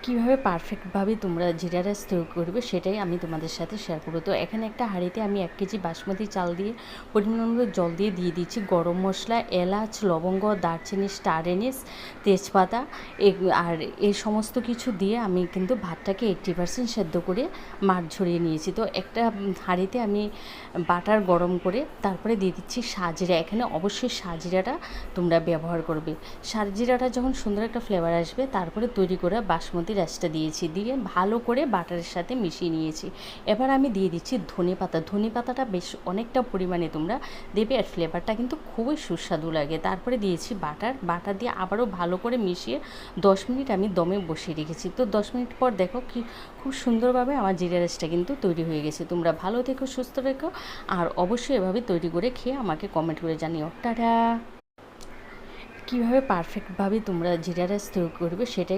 কীভাবে পারফেক্টভাবে তোমরা জিরা রাইস তৈরি করবে সেটাই আমি তোমাদের সাথে শেয়ার করবো। তো এখানে একটা হাঁড়িতে আমি 1 কেজি বাসমতি চাল দিয়ে পরিমাণ মতো জল দিয়ে দিচ্ছি গরম মশলা, এলাচ, লবঙ্গ, দারচিনি, স্টার এনিস, তেজপাতা আর এই সমস্ত কিছু দিয়ে আমি কিন্তু ভাতটাকে 80% সেদ্ধ করে মাঠ ঝরিয়ে নিয়েছি। তো একটা হাঁড়িতে আমি বাটার গরম করে তারপরে দিয়ে দিচ্ছি সাজিরা। এখানে অবশ্যই সাজিরাটা তোমরা ব্যবহার করবে। সাজিরাটা যখন সুন্দর একটা ফ্লেভার আসবে তারপরে তৈরি করে বাসমতি রাইসটা দিয়েছি, দিয়ে ভালো করে বাটারের সাথে মিশিয়ে নিয়েছি। এবার আমি দিয়ে দিচ্ছি ধনেপাতা। ধনেপাতাটা বেশ অনেকটা পরিমাণে তোমরা দেবে, আর ফ্লেভারটা কিন্তু খুবই সুস্বাদু লাগে। তারপরে দিয়েছি বাটার দিয়ে আবারও ভালো করে মিশিয়ে 10 মিনিট আমি দমে বসিয়ে রেখেছি। তো 10 মিনিট পর দেখো কি খুব সুন্দরভাবে আমার জিরা রাইসটা কিন্তু তৈরি হয়ে গেছে। তোমরা ভালো থেকো, সুস্থ থেকো, আর অবশ্যই এভাবে তৈরি করে খেয়ে আমাকে কমেন্ট করে জানিও। টাটা। কীভাবে পারফেক্টভাবে তোমরা জিরা রাইস তৈরি করবে সেটাই